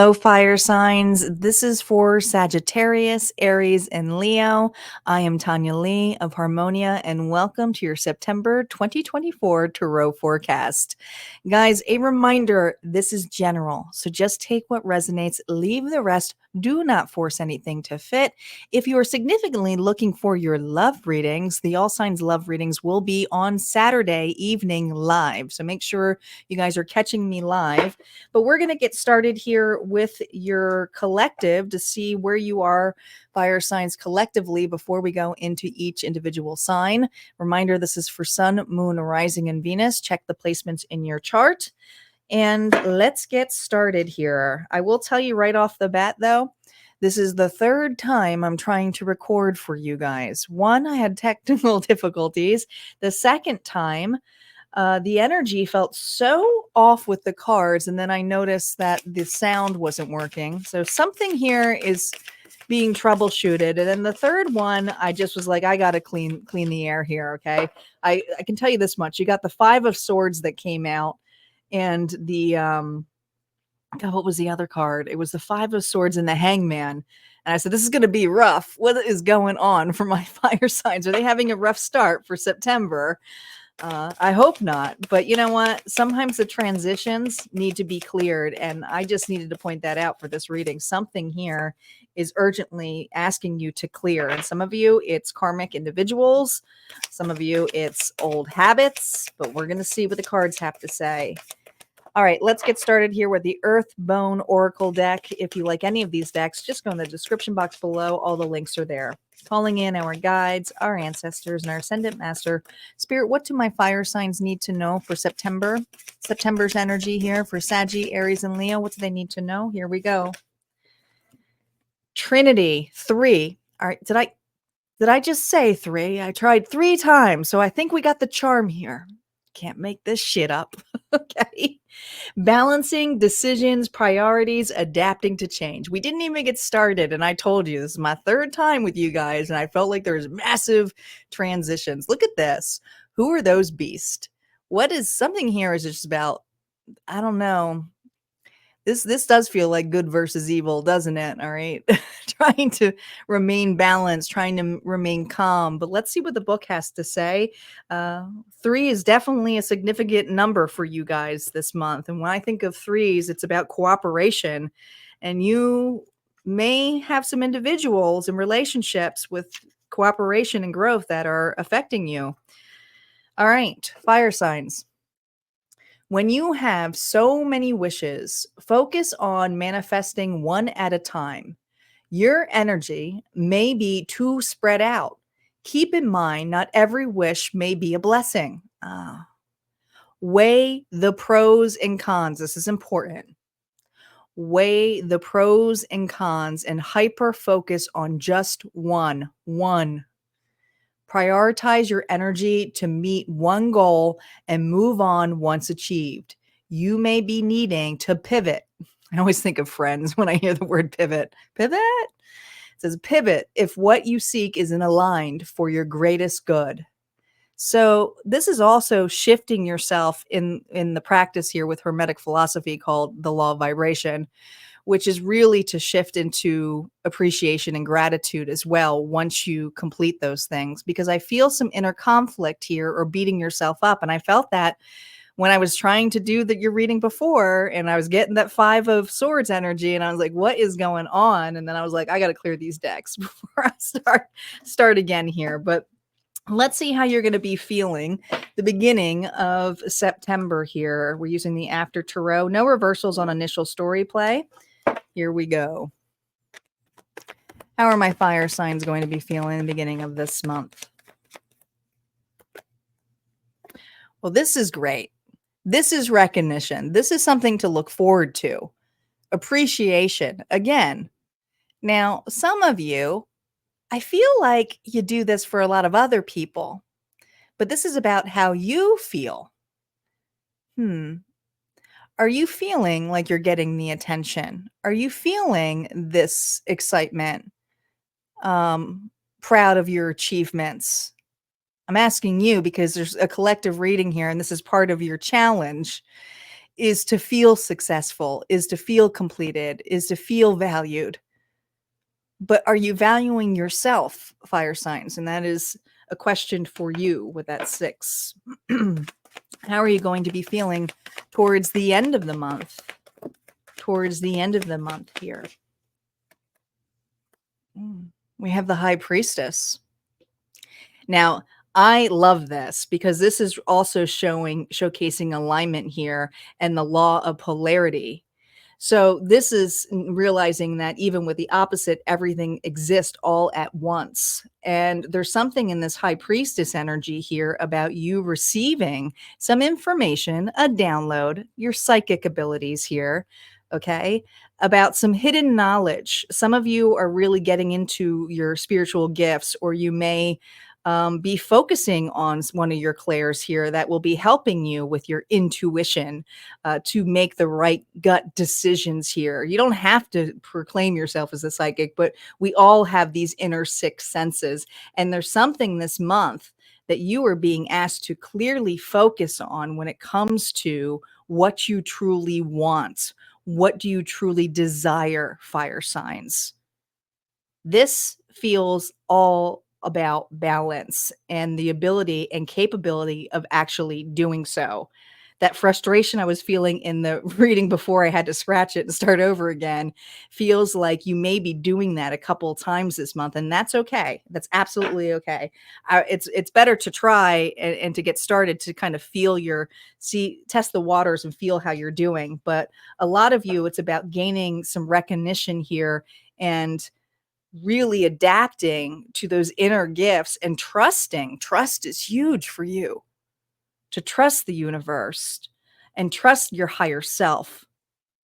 Hello, fire signs. This is for Sagittarius, Aries, and Leo. I am Tanya Lee of Harmonia, and welcome to your September 2024 Tarot forecast. Guys, a reminder, this is general, so just take what resonates, leave the rest. Do not force anything to fit. If you are significantly looking for your love readings, the All Signs love readings will be on Saturday evening live. So make sure you guys are catching me live. But we're going to get started here with your collective to see where you are, fire signs, collectively before we go into each individual sign. Reminder, this is for Sun, Moon, Rising, and Venus. Check the placements in your chart. And let's get started here. I will tell you right off the bat, though, this is the third time I'm trying to record for you guys. One, I had technical difficulties. The second time, the energy felt so off with the cards, and then I noticed that the sound wasn't working. So something here is being troubleshooted. And then the third one, I just was like, I gotta clean the air here. Okay. I can tell you this much. You got the Five of Swords that came out, and the God, what was the other card? It was the Five of Swords and the Hangman. And I said, this is going to be rough. What is going on for my fire signs? Are they having a rough start for September? I hope not. But you know what? Sometimes the transitions need to be cleared. And I just needed to point that out for this reading. Something here is urgently asking you to clear. And some of you, it's karmic individuals. Some of you, it's old habits. But we're going to see what the cards have to say. All right, let's get started here with the Earth Bone Oracle deck. If you like any of these decks, just go in the description box below. All the links are there. Calling in our guides, our ancestors, and our Ascendant Master. Spirit, what do my fire signs need to know for September? September's energy here for Saggy, Aries, and Leo. What do they need to know? Here we go. Trinity, 3. All right, did I just say 3? I tried 3 times, so I think we got the charm here. Can't make this shit up. Okay. Balancing decisions, priorities, adapting to change. We didn't even get started, and I told you this is my third time with you guys, and I felt like there's massive transitions. Look at this. Who are those beasts? What is something here is just about, I don't know. This does feel like good versus evil, doesn't it? All right. Trying to remain balanced, trying to remain calm. But let's see what the book has to say. 3 is definitely a significant number for you guys this month. And when I think of 3s, it's about cooperation. And you may have some individuals and relationships with cooperation and growth that are affecting you. All right. Fire signs. When you have so many wishes, focus on manifesting one at a time. Your energy may be too spread out. Keep in mind, not every wish may be a blessing. Weigh the pros and cons. This is important. Weigh the pros and cons and hyper focus on just one. Prioritize your energy to meet one goal and move on once achieved. You may be needing to pivot. I always think of Friends when I hear the word pivot. Pivot? It says pivot if what you seek isn't aligned for your greatest good. So this is also shifting yourself in the practice here with Hermetic philosophy called the law of vibration, which is really to shift into appreciation and gratitude as well once you complete those things. Because I feel some inner conflict here or beating yourself up. And I felt that when I was trying to do your reading before, and I was getting that Five of Swords energy, and I was like, what is going on? And then I was like, I got to clear these decks before I start again here. But let's see how you're going to be feeling the beginning of September here. We're using the After Tarot. No reversals on initial story play. Here we go. How are my fire signs going to be feeling in the beginning of this month? Well, this is great. This is recognition. This is something to look forward to. Appreciation. Again. Now, some of you, I feel like you do this for a lot of other people, but this is about how you feel. Are you feeling like you're getting the attention? Are you feeling this excitement? Proud of your achievements? I'm asking you because there's a collective reading here, and this is part of your challenge, is to feel successful, is to feel completed, is to feel valued. But are you valuing yourself, fire signs? And that is a question for you with that 6. How are you going to be feeling towards the end of the month? Towards the end of the month here. We have the High Priestess. Now, I love this because this is also showcasing alignment here and the law of polarity. So this is realizing that even with the opposite, everything exists all at once. And there's something in this high priestess energy here about you receiving some information, a download, your psychic abilities here, okay, about some hidden knowledge. Some of you are really getting into your spiritual gifts, or you may be focusing on one of your clairs here that will be helping you with your intuition to make the right gut decisions here. You don't have to proclaim yourself as a psychic, but we all have these inner 6 senses. And there's something this month that you are being asked to clearly focus on when it comes to what you truly want. What do you truly desire, fire signs? This feels all about balance and the ability and capability of actually doing so. That frustration I was feeling in the reading before I had to scratch it and start over again feels like you may be doing that a couple of times this month, and that's okay. That's absolutely okay. It's better to try and to get started to kind of test the waters and feel how you're doing. But a lot of you, it's about gaining some recognition here and really adapting to those inner gifts and trusting. Trust is huge for you, to trust the universe and trust your higher self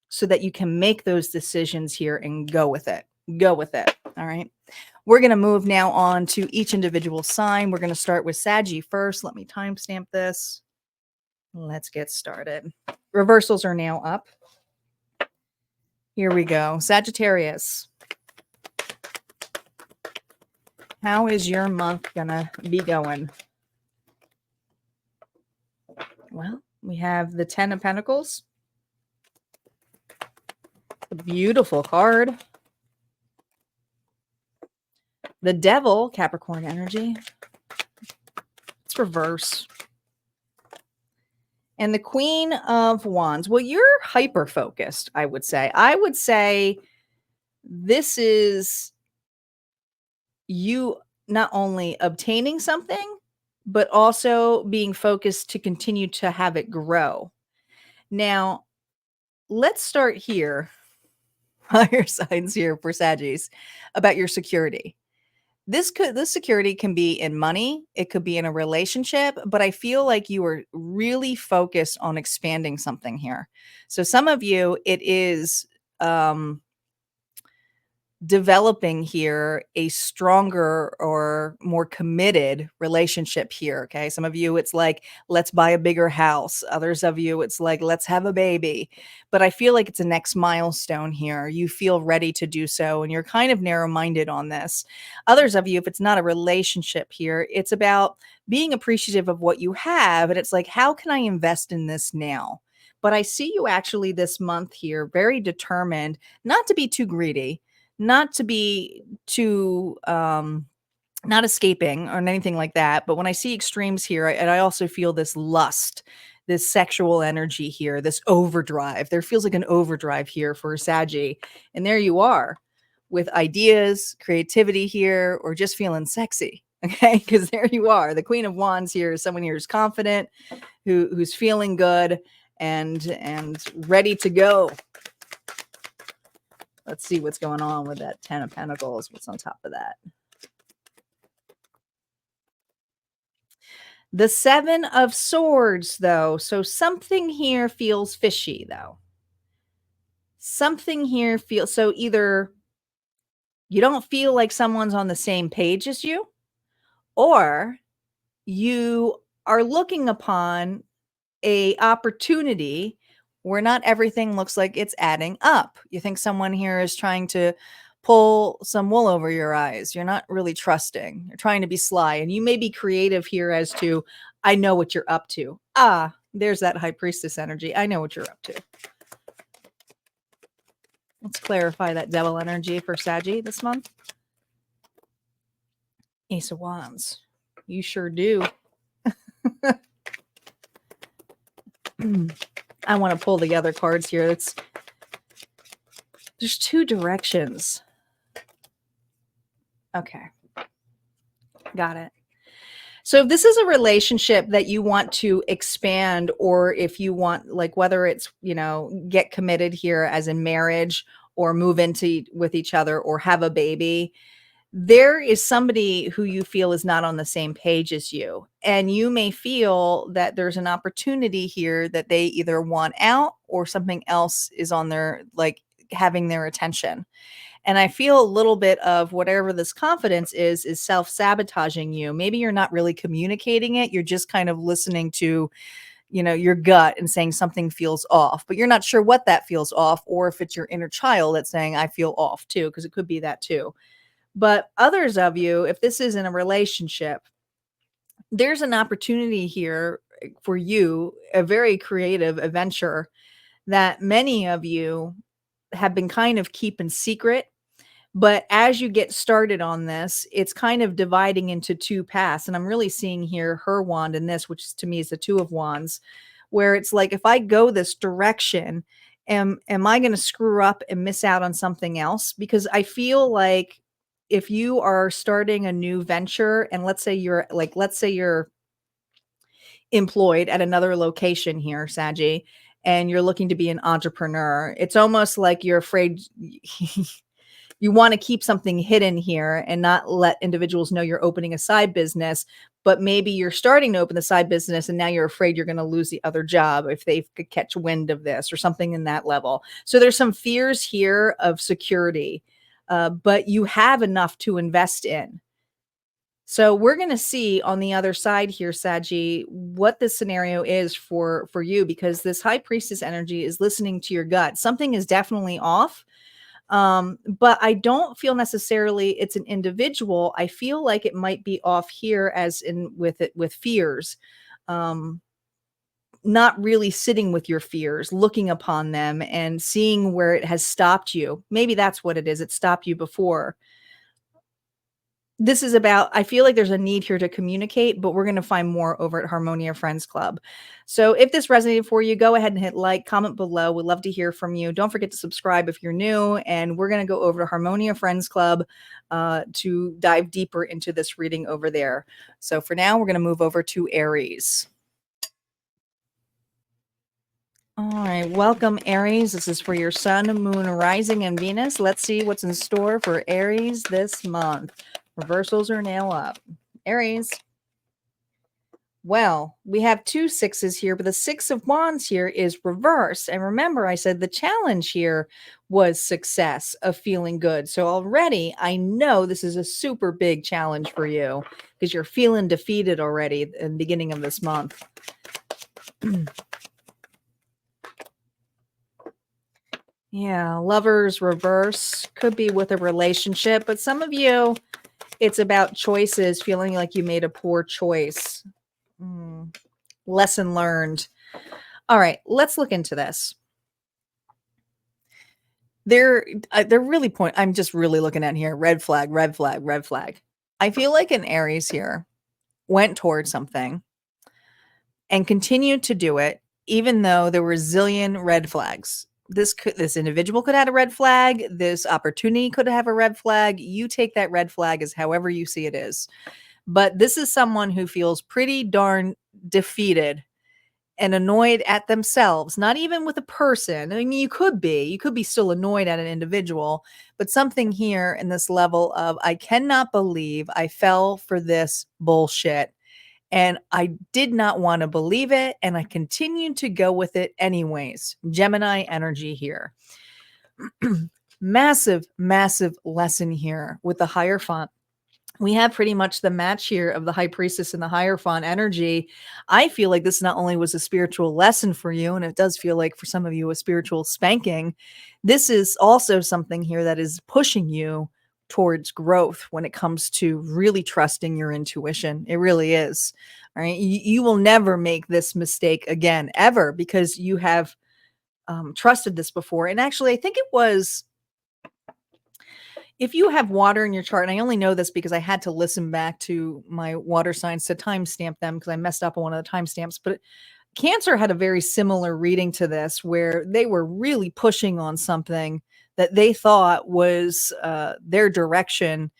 so that you can make those decisions here and go with it. Go with it. All right. We're going to move now on to each individual sign. We're going to start with Saggy first. Let me timestamp this. Let's get started. Reversals are now up. Here we go. Sagittarius. How is your month going to be going? Well, we have the 10 of Pentacles. A beautiful card. The Devil, Capricorn energy. It's reverse. And the Queen of Wands. Well, you're hyper-focused, I would say. I would say this is you not only obtaining something, but also being focused to continue to have it grow. Now, let's start here, fire signs here for Saggies, about your security. This security can be in money, it could be in a relationship, but I feel like you are really focused on expanding something here. So some of you, it is developing here a stronger or more committed relationship here. Okay. Some of you, it's like, let's buy a bigger house. Others of you, it's like, let's have a baby. But I feel like it's a next milestone here. You feel ready to do so, and you're kind of narrow-minded on this. Others of you, if it's not a relationship here, it's about being appreciative of what you have. And it's like, how can I invest in this now? But I see you actually this month here, very determined not to be too greedy, not to be too not escaping or anything like that. But when I see extremes here, and I also feel this lust, this sexual energy here, this overdrive. There feels like an overdrive here for Saggy. And there you are with ideas, creativity here, or just feeling sexy. Okay, because there you are. The Queen of Wands here is someone here who's confident, who's feeling good and ready to go. Let's see what's going on with that 10 of Pentacles. What's on top of that? The 7 of Swords, though. So something here feels fishy, though. Something here feels... So either you don't feel like someone's on the same page as you, or you are looking upon a opportunity where not everything looks like it's adding up. You think someone here is trying to pull some wool over your eyes. You're not really trusting. You're trying to be sly, and you may be creative here as to, I know what you're up to. There's that high priestess energy. I know what you're up to. Let's clarify that devil energy for Saggy this month. Ace of Wands. You sure do. I want to pull the other cards here. There's two directions. Okay. Got it. So if this is a relationship that you want to expand, or if you want, like, whether it's, get committed here as in marriage or move into with each other or have a baby, there is somebody who you feel is not on the same page as you. And you may feel that there's an opportunity here that they either want out or something else is on their, like, having their attention. And I feel a little bit of whatever this confidence is self-sabotaging you. Maybe you're not really communicating it. You're just kind of listening to, your gut and saying something feels off, but you're not sure what that feels off, or if it's your inner child that's saying, I feel off too, because it could be that too. But others of you, if this is in a relationship, there's an opportunity here for you, a very creative adventure that many of you have been kind of keeping secret. But as you get started on this, it's kind of dividing into two paths. And I'm really seeing here her wand in this, which to me is the Two of Wands, where it's like, if I go this direction, am I going to screw up and miss out on something else? Because I feel like if you are starting a new venture, and let's say you're employed at another location here, Saggy, and you're looking to be an entrepreneur, it's almost like you're afraid you want to keep something hidden here and not let individuals know you're opening a side business, but maybe you're starting to open the side business and now you're afraid you're going to lose the other job if they could catch wind of this or something in that level. So there's some fears here of security, but you have enough to invest in. So we're going to see on the other side here, Saggy, what this scenario is for you, because this high priestess energy is listening to your gut. Something is definitely off. But I don't feel necessarily it's an individual. I feel like it might be off here as in with fears. Not really sitting with your fears, looking upon them and seeing where it has stopped you. Maybe that's what it is. It stopped you before. This is about, I feel like there's a need here to communicate, but we're going to find more over at Harmonia Friends Club. So if this resonated for you, go ahead and hit like, comment below. We'd love to hear from you. Don't forget to subscribe if you're new, and we're going to go over to Harmonia Friends Club to dive deeper into this reading over there. So for now, we're going to move over to Aries. All right, welcome Aries. This is for your sun, moon, rising, and Venus. Let's see what's in store for Aries this month. Reversals are now up. Aries. Well, we have two sixes here, but the Six of Wands here is reversed. And remember, I said the challenge here was success of feeling good. So already I know this is a super big challenge for you because you're feeling defeated already in the beginning of this month. Yeah, Lovers reverse could be with a relationship, but some of you, it's about choices, feeling like you made a poor choice. Lesson learned. All right, let's look into this. They're really I'm just really looking at here. Red flag, red flag, red flag. I feel like an Aries here went towards something and continued to do it, even though there were a zillion red flags. This individual could have a red flag. This opportunity could have a red flag. You take that red flag as however you see it is. But this is someone who feels pretty darn defeated and annoyed at themselves, not even with a person. I mean, you could be still annoyed at an individual, but something here in this level of, I cannot believe I fell for this bullshit. And I did not want to believe it. And I continued to go with it anyways. Gemini energy here. Massive, massive lesson here with the Hierophant. We have pretty much the match here of the High Priestess and the Hierophant energy. I feel like this not only was a spiritual lesson for you, and it does feel like for some of you a spiritual spanking, this is also something here that is pushing you towards growth when it comes to really trusting your intuition. It really is. All right. You will never make this mistake again, ever, because you have trusted this before. And actually, I think it was, if you have water in your chart, and I only know this because I had to listen back to my water signs to timestamp them because I messed up on one of the timestamps, but Cancer had a very similar reading to this where they were really pushing on something that they thought was their direction.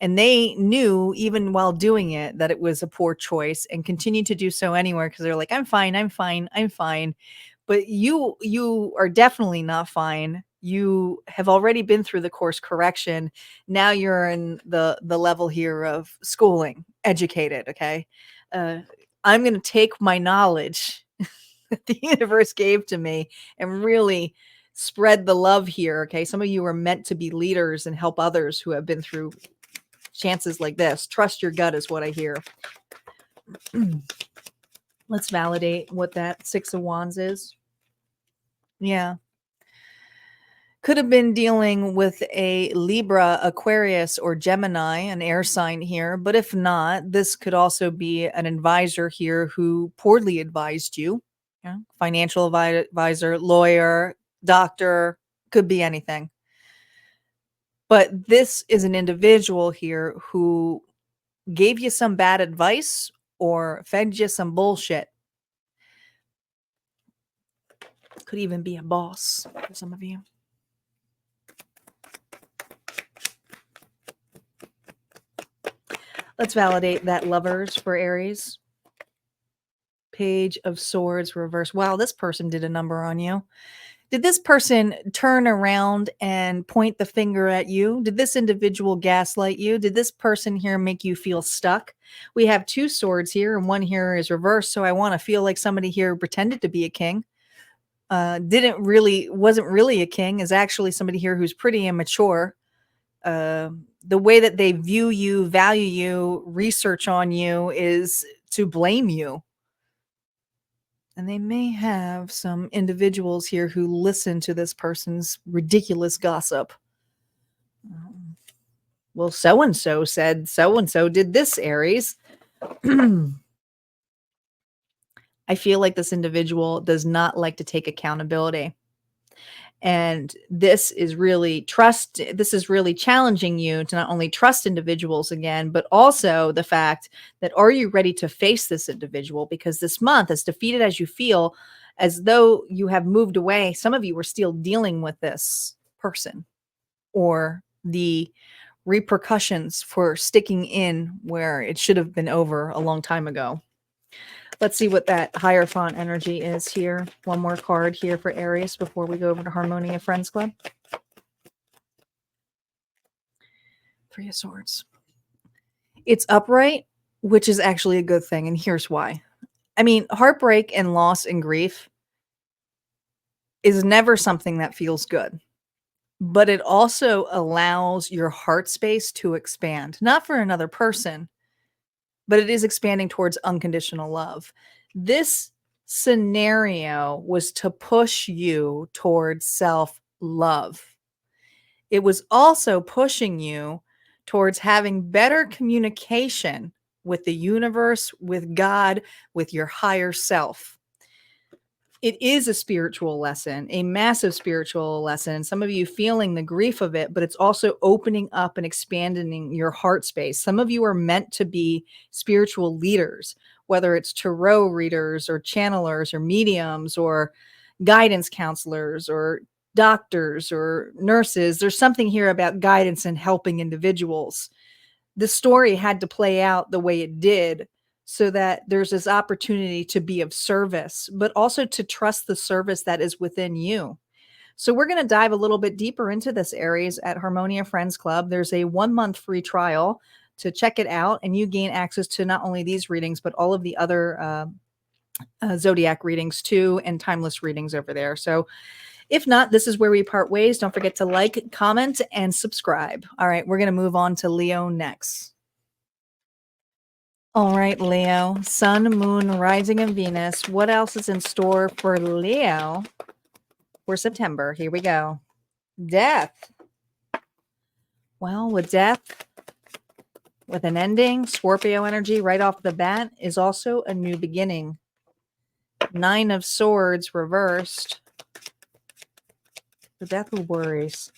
And they knew, even while doing it, that it was a poor choice and continued to do so anywhere because they're like, I'm fine, I'm fine, I'm fine. But you are definitely not fine. You have already been through the course correction. Now you're in the level here of schooling, educated. Okay. I'm going to take my knowledge that the universe gave to me and really spread the love here. Okay. Some of you are meant to be leaders and help others who have been through chances like this. Trust your gut is what I hear. Let's validate what that Six of Wands is. Yeah. Could have been dealing with a Libra, Aquarius, or Gemini, an air sign here. But if not, this could also be an advisor here who poorly advised you. Yeah. Financial advisor, lawyer, doctor, could be anything. But this is an individual here who gave you some bad advice or fed you some bullshit. Could even be a boss for some of you. Let's validate that Lovers for Aries. Page of Swords reverse. Wow, this person did a number on you. Did this person turn around and point the finger at you? Did this individual gaslight you? Did this person here make you feel stuck? We have two swords here and one here is reversed. So I want to feel like somebody here pretended to be a king. Wasn't really a king, is actually somebody here who's pretty immature. The way that they view you, value you, research on you is to blame you. And they may have some individuals here who listen to this person's ridiculous gossip. Well, so-and-so said so-and-so did this, Aries. I feel like this individual does not like to take accountability. And this is really challenging you to not only trust individuals again, but also the fact that, are you ready to face this individual? Because this month, as defeated as you feel, as though you have moved away, some of you are still dealing with this person or the repercussions for sticking in where it should have been over a long time ago. Let's see what that Hierophant energy is here. One more card here for Aries before we go over to Harmonia Friends Club. Three of Swords. It's upright, which is actually a good thing, and here's why. I mean, heartbreak and loss and grief is never something that feels good, but it also allows your heart space to expand, not for another person, but it is expanding towards unconditional love. This scenario was to push you towards self-love. It was also pushing you towards having better communication with the universe, with God, with your higher self. It is a spiritual lesson, a massive spiritual lesson. Some of you feeling the grief of it, but it's also opening up and expanding your heart space. Some of you are meant to be spiritual leaders, whether it's tarot readers or channelers or mediums or guidance counselors or doctors or nurses. There's something here about guidance and helping individuals. The story had to play out the way it did, so that there's this opportunity to be of service, but also to trust the service that is within you. So we're going to dive a little bit deeper into this, Aries, at Harmonia Friends Club. There's a 1-month free trial to check it out, and you gain access to not only these readings, but all of the other zodiac readings too, and timeless readings over there. So if not, this is where we part ways. Don't forget to like, comment, and subscribe. All right, we're going to move on to Leo next. All right, Leo, Sun, Moon, Rising, and Venus. What else is in store for Leo for September? Here we go. Death. Well, with death, with an ending, Scorpio energy right off the bat is also a new beginning. 9 of Swords reversed. The death of worries.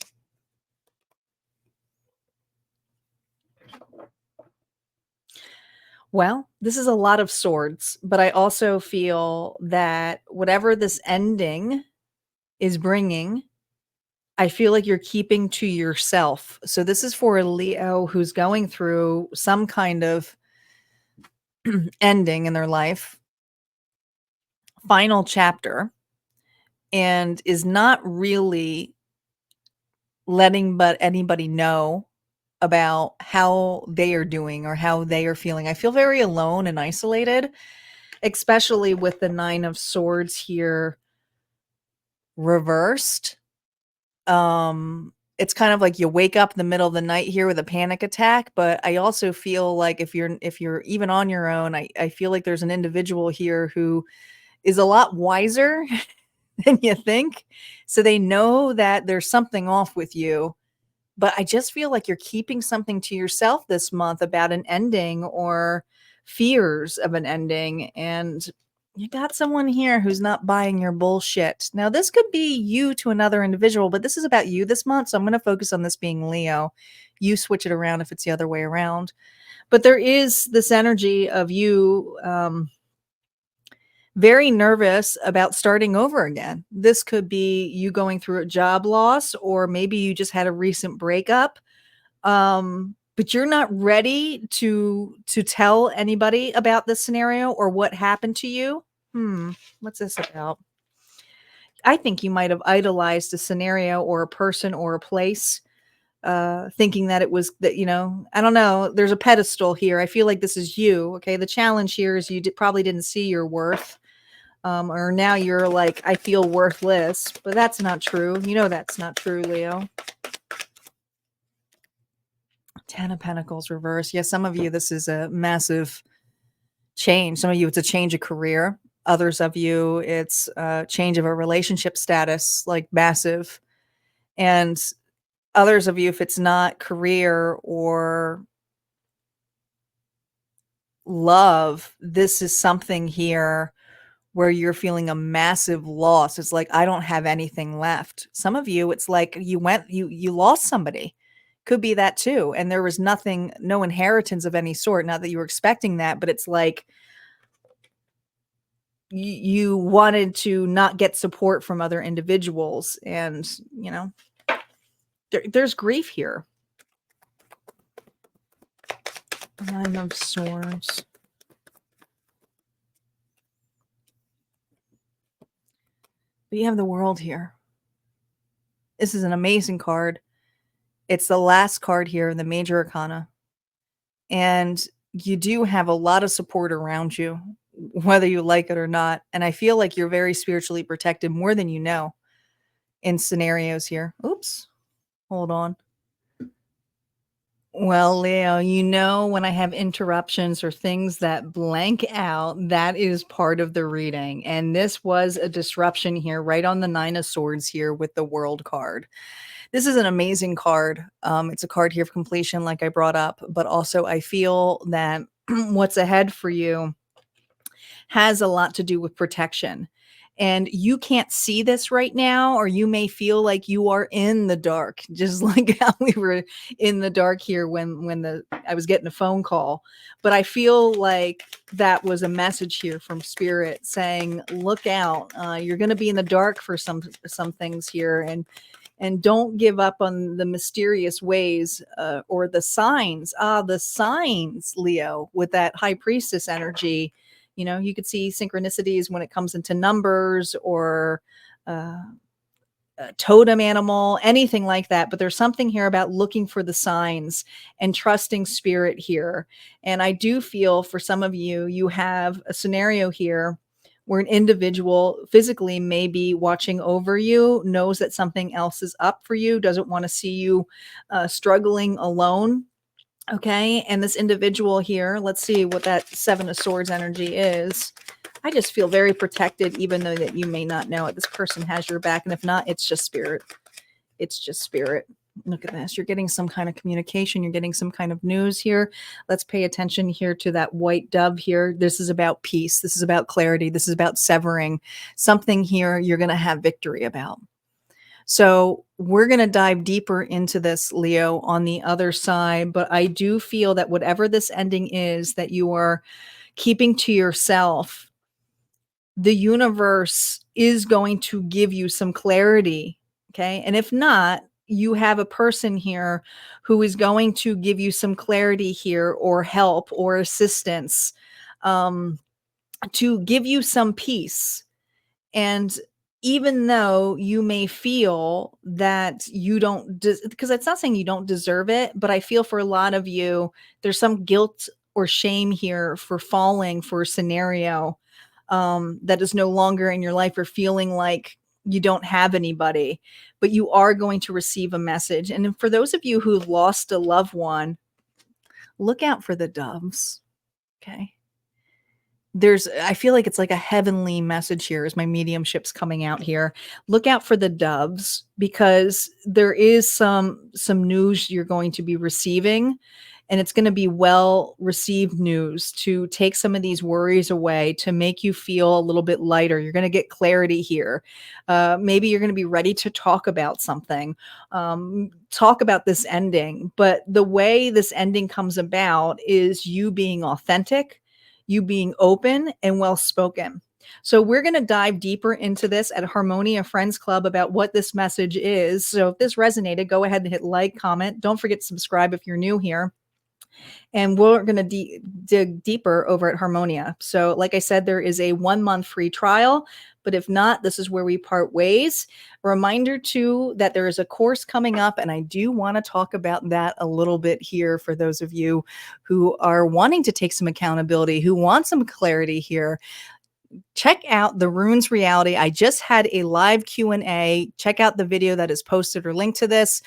Well, this is a lot of swords, but I also feel that whatever this ending is bringing, I feel like you're keeping to yourself. So this is for a Leo who's going through some kind of ending in their life, final chapter, and is not really letting but anybody know about how they are doing or how they are feeling. I feel very alone and isolated, especially with the 9 of Swords here reversed. It's kind of like you wake up in the middle of the night here with a panic attack, but I also feel like if you're even on your own, I feel like there's an individual here who is a lot wiser than you think. So they know that there's something off with you, but I just feel like you're keeping something to yourself this month about an ending or fears of an ending. And you got someone here who's not buying your bullshit. Now, this could be you to another individual, but this is about you this month. So I'm going to focus on this being Leo. You switch it around if it's the other way around. But there is this energy of you very nervous about starting over again. This could be you going through a job loss, or maybe you just had a recent breakup. But you're not ready to tell anybody about this scenario or what happened to you. What's this about? I think you might have idolized a scenario or a person or a place, thinking that it was that, I don't know. There's a pedestal here. I feel like this is you. Okay. The challenge here is you probably didn't see your worth. Or now you're like, I feel worthless, but that's not true. You know, that's not true, Leo. 10 of Pentacles reverse. Yeah, some of you, this is a massive change. Some of you, it's a change of career. Others of you, it's a change of a relationship status, like massive. And others of you, if it's not career or love, this is something here where you're feeling a massive loss. It's like, I don't have anything left. Some of you, it's like you lost somebody. Could be that too. And there was nothing, no inheritance of any sort. Not that you were expecting that, but it's like you wanted to not get support from other individuals. And, there's grief here. 9 of Swords. But you have the World here. This is an amazing card. It's the last card here in the Major Arcana. And you do have a lot of support around you, whether you like it or not. And I feel like you're very spiritually protected, more than you know, in scenarios here. Oops. Hold on. Well, Leo, when I have interruptions or things that blank out, that is part of the reading. And this was a disruption here, right on the 9 of Swords here with the World card. This is an amazing card. It's a card here of completion, like I brought up, but also I feel that what's ahead for you has a lot to do with protection. And you can't see this right now, or you may feel like you are in the dark, just like how we were in the dark here when I was getting a phone call. But I feel like that was a message here from Spirit saying, look out, you're going to be in the dark for some things here, and don't give up on the mysterious ways or the signs. The signs, Leo, with that High Priestess energy. You could see synchronicities when it comes into numbers or a totem animal, anything like that. But there's something here about looking for the signs and trusting Spirit here. And I do feel for some of you, you have a scenario here where an individual physically may be watching over you, knows that something else is up for you, doesn't want to see you struggling alone. Okay, and this individual here, let's see what that 7 of Swords energy is. I just feel very protected, even though that you may not know it. This person has your back, and if not, it's just Spirit. It's just Spirit. Look at this. You're getting some kind of communication. You're getting some kind of news here. Let's pay attention here to that white dove here. This is about peace. This is about clarity. This is about severing something here you're going to have victory about. So we're going to dive deeper into this, Leo, on the other side. But I do feel that whatever this ending is that you are keeping to yourself, the universe is going to give you some clarity. Okay. And if not, you have a person here who is going to give you some clarity here, or help or assistance, to give you some peace. And even though you may feel that you don't, because it's not saying you don't deserve it, but I feel for a lot of you, there's some guilt or shame here for falling for a scenario that is no longer in your life, or feeling like you don't have anybody, but you are going to receive a message. And for those of you who've lost a loved one, look out for the doves. Okay. I feel like it's like a heavenly message here as my mediumship's coming out here. Look out for the doves, because there is some news you're going to be receiving, and it's going to be well received news to take some of these worries away, to make you feel a little bit lighter. You're going to get clarity here. Maybe you're going to be ready to talk about something, talk about this ending. But the way this ending comes about is you being authentic, you being open and well spoken. So we're going to dive deeper into this at Harmonia Friends Club about what this message is. So if this resonated, go ahead and hit like, comment. Don't forget to subscribe if you're new here. And we're going to dig deeper over at Harmonia. So like I said, there is a 1-month free trial, but if not, this is where we part ways. A reminder too, that there is a course coming up, and I do want to talk about that a little bit here for those of you who are wanting to take some accountability, who want some clarity here. Check out the Runes Reality. I just had a live Q&A. Check out the video that is posted or linked to this.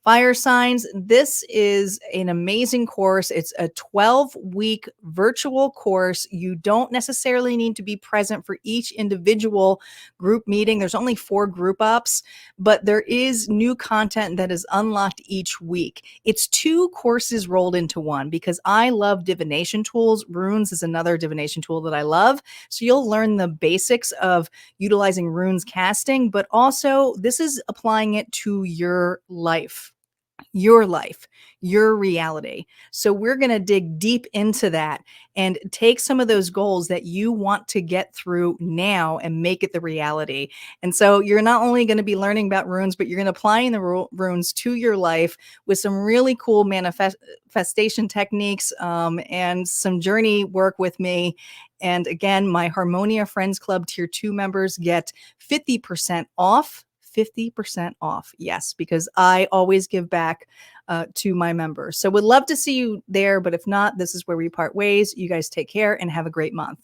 Fire signs. This is an amazing course. It's a 12-week virtual course. You don't necessarily need to be present for each individual group meeting. There's only 4 group ups, but there is new content that is unlocked each week. It's 2 courses rolled into one, because I love divination tools. Runes is another divination tool that I love. So you'll learn the basics of utilizing runes casting, but also this is applying it to your life, your reality. So we're going to dig deep into that and take some of those goals that you want to get through now and make it the reality. And so you're not only going to be learning about runes, but you're going to apply the runes to your life with some really cool manifestation techniques, and some journey work with me. And again, my Harmonia Friends Club Tier 2 members get 50% off. 50% off. Yes, because I always give back to my members. So would love to see you there. But if not, this is where we part ways. You guys take care and have a great month.